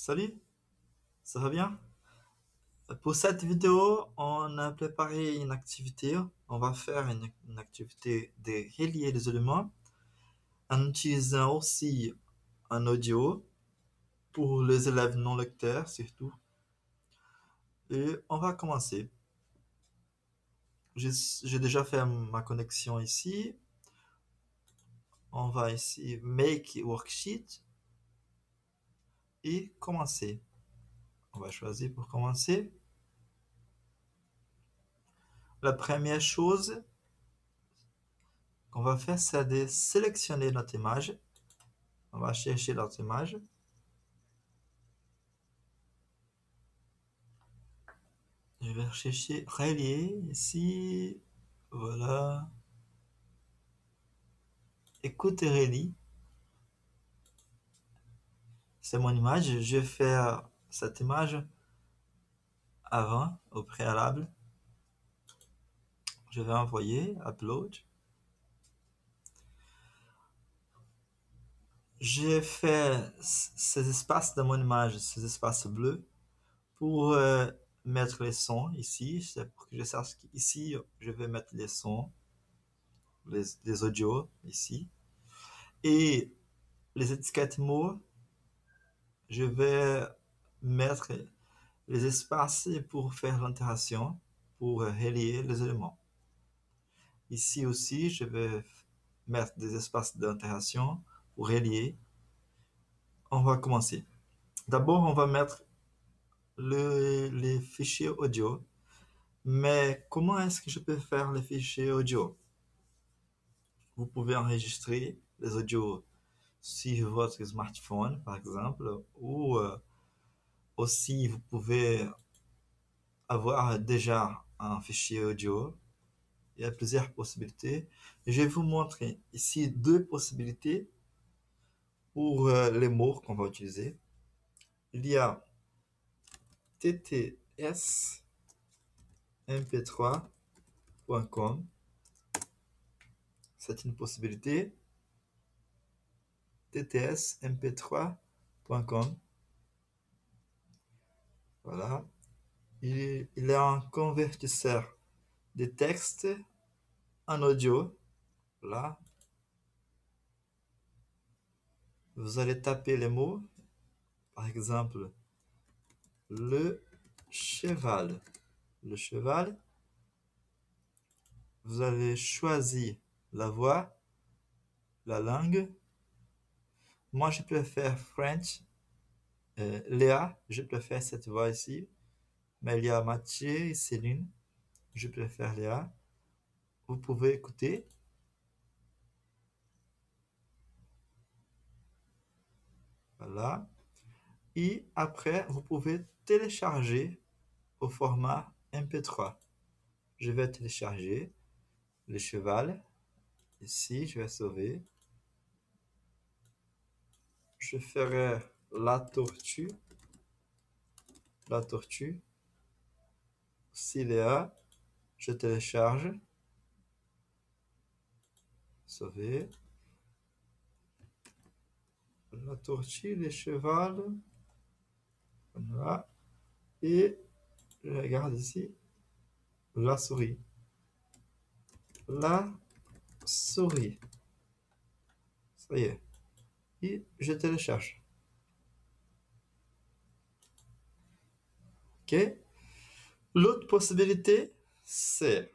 Salut, ça va bien? Pour cette vidéo, on a préparé une activité. On va faire une activité de relier les éléments en utilisant aussi un audio pour les élèves non lecteurs surtout. Et on va commencer. J'ai déjà fait ma connexion ici. On va ici Make Worksheet et commencer. On va choisir pour commencer. La première chose qu'on va faire, c'est de sélectionner notre image. On va chercher notre image. Je vais chercher relier ici. Voilà. Écoute et relie. C'est mon image. Je vais faire cette image avant, au préalable. Je vais envoyer, upload. J'ai fait ces espaces dans mon image, ces espaces bleus, pour mettre les sons ici. C'est pour que je sache qu'ici, je vais mettre les sons, les audios ici. Et les étiquettes mots, je vais mettre les espaces pour faire l'interaction, pour relier les éléments. Ici aussi, je vais mettre des espaces d'interaction pour relier. On va commencer. D'abord, on va mettre les fichiers audio. Mais comment est-ce que je peux faire les fichiers audio? Vous pouvez enregistrer les audios sur votre smartphone, par exemple, ou aussi vous pouvez avoir déjà un fichier audio. Il y a plusieurs possibilités. Je vais vous montrer ici deux possibilités pour les mots qu'on va utiliser. Il y a ttsmp3.com. C'est une possibilité. ttsmp3.com. Voilà. Il est un convertisseur de texte en audio. Là, vous allez taper les mots. Par exemple, le cheval. Le cheval. Vous allez choisir la voix, la langue. Moi, je préfère French. Léa, je préfère cette voix ici. Mais il y a Mathieu et Céline. Je préfère Léa. Vous pouvez écouter. Voilà. Et après, vous pouvez télécharger au format MP3. Je vais télécharger le cheval. Ici, je vais sauver. Je ferai la tortue. La tortue. Si Léa, je télécharge. Sauver. La tortue, le cheval. Voilà. Et je regarde ici. La souris. La souris. Ça y est. Et je télécharge. OK. L'autre possibilité, c'est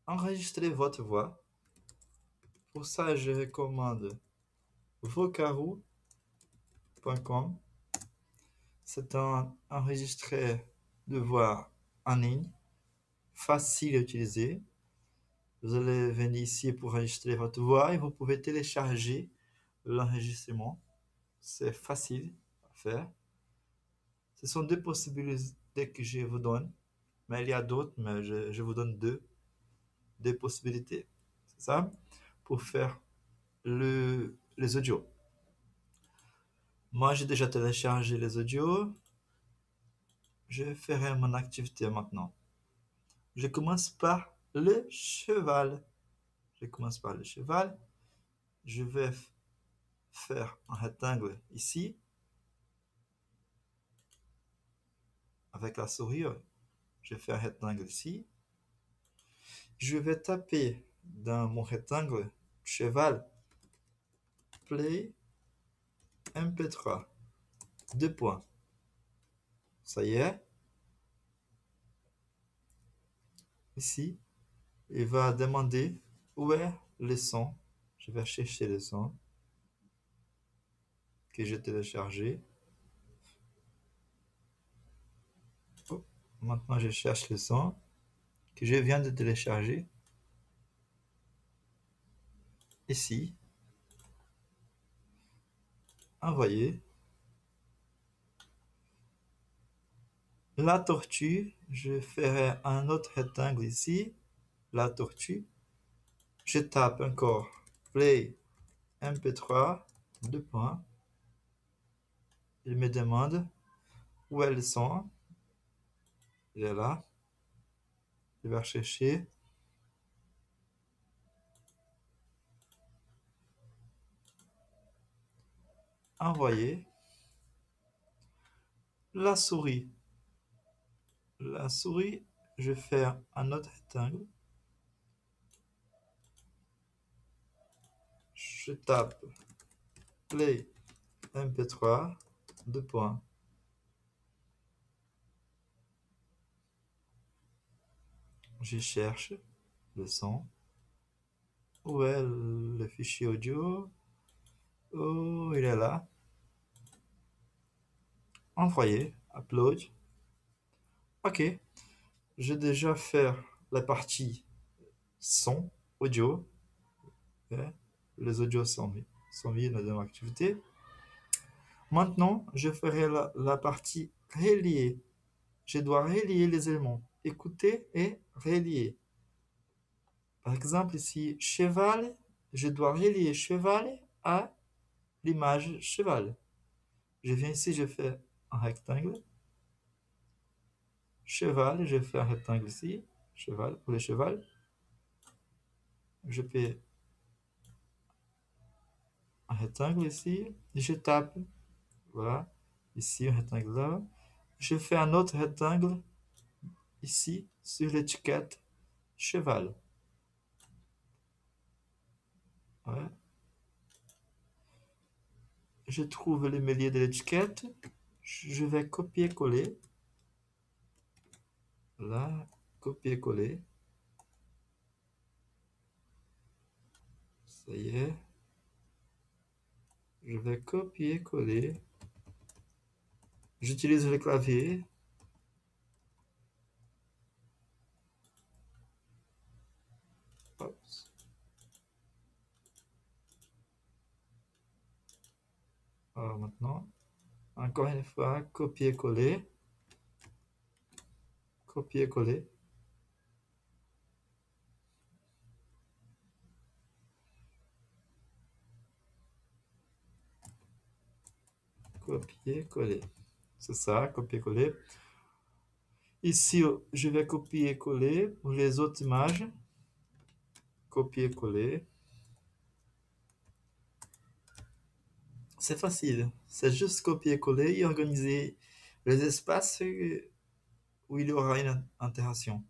enregistrer votre voix. Pour ça, je recommande vocaroo.com. C'est un enregistreur de voix en ligne, facile à utiliser. Vous allez venir ici pour enregistrer votre voix et vous pouvez télécharger l'enregistrement. C'est facile à faire. Ce sont deux possibilités que je vous donne, mais il y a d'autres, mais je vous donne deux possibilités. C'est ça? Pour faire les audios. Moi, j'ai déjà téléchargé les audios. Je ferai mon activité maintenant. Je commence par le cheval. Je commence par le cheval. Je vais faire un rectangle ici. avec la souris, je fais un rectangle ici. Je vais taper dans mon rectangle cheval, play, MP3, 2 points. Ça y est. Ici, il va demander où est le son. Je vais chercher le son que j'ai téléchargé. Oh, maintenant, je cherche le son que je viens de télécharger. Ici, envoyer. La tortue, je ferai un autre rectangle ici. La tortue. Je tape encore play MP3, 2 points. Il me demande où est le son. Il est là. Je vais chercher. Envoyer. La souris. La souris, je fais un autre rectangle. Je tape play MP3, 2 points. Je cherche le son. Où est le fichier audio? Oh, il est là. Envoyer, upload. Ok, j'ai déjà fait la partie son, audio. Ok. Les audios sont mis dans l'activité. Maintenant, je ferai la partie relier. Je dois relier les éléments. Écouter et relier. Par exemple, ici, cheval, je dois relier cheval à l'image cheval. Je viens ici, je fais un rectangle. Cheval, je fais un rectangle ici. Cheval, pour le cheval. Je fais un rectangle ici. Je tape. Voilà. Ici, un rectangle là. Je fais un autre rectangle ici, sur l'étiquette cheval. Ouais. Je trouve le milieu de l'étiquette. Je vais copier-coller. Là, copier-coller. Ça y est. Je vais copier-coller. J'utilise le clavier. Oups. Alors maintenant, encore une fois, copier-coller. Copier-coller. Copier-coller. C'est ça, copier-coller. Ici, je vais copier-coller pour les autres images. Copier-coller. C'est facile. C'est juste copier-coller et organiser les espaces où il y aura une interaction.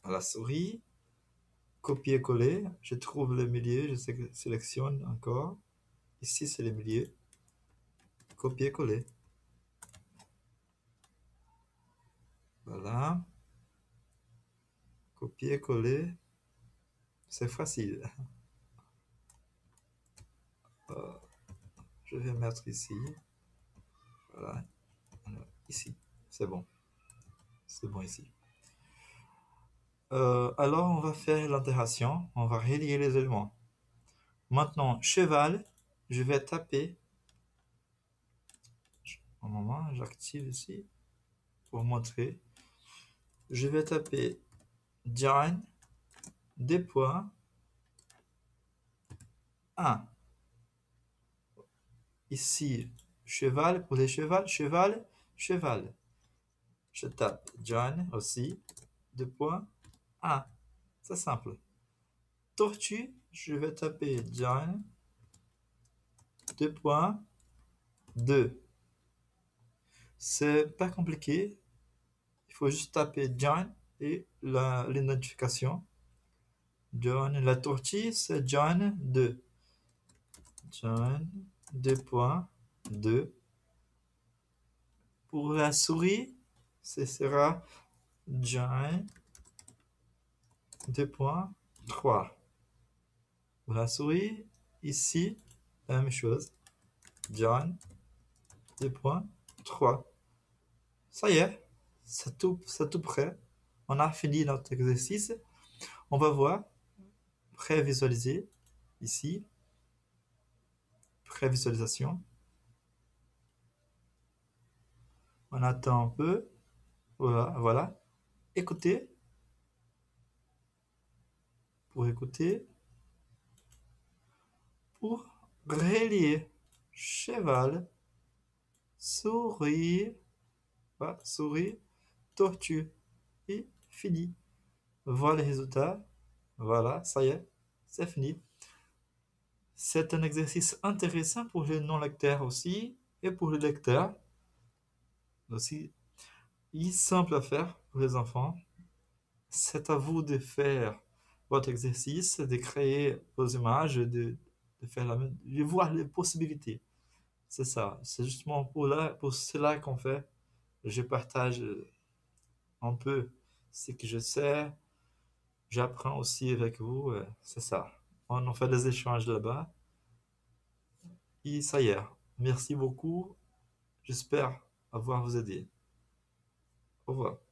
À la souris, copier-coller. Je trouve le milieu, je sélectionne encore. Ici, c'est le milieu. Copier-coller. Voilà. Copier-coller. C'est facile. Euh, je vais mettre ici. Voilà. Alors, ici. C'est bon. C'est bon ici. Alors, on va faire l'interaction. On va relier les éléments. Maintenant, cheval. Je vais taper. Un moment, j'active ici pour montrer. Je vais taper join, des points, 1. Ici, cheval, pour les chevals, cheval, cheval. Je tape join aussi, 2 points, 1. C'est simple. Tortue, je vais taper join, 2 points, 2. C'est pas compliqué. Il faut juste taper John et les notifications. John, la tortille, c'est John 2. John 2.2. Pour la souris, ce sera John 2.3. Pour la souris, ici, la même chose. John 2.3. Ça y est, c'est tout prêt. On a fini notre exercice. On va voir, prévisualiser, ici, prévisualisation. On attend un peu. Voilà, voilà. Écoutez, pour écouter, pour relier cheval, souris, voilà, souris, tortue, et fini. Voilà le résultat. Voilà, ça y est, c'est fini. C'est un exercice intéressant pour les non-lecteurs aussi, et pour les lecteurs aussi. Il est simple à faire pour les enfants. C'est à vous de faire votre exercice, de créer vos images, de faire de voir les possibilités. C'est ça. C'est justement pour cela qu'on fait. Je partage un peu ce que je sais. J'apprends aussi avec vous. C'est ça. On en fait des échanges là-bas. Et ça y est. Merci beaucoup. J'espère avoir vous aidé. Au revoir.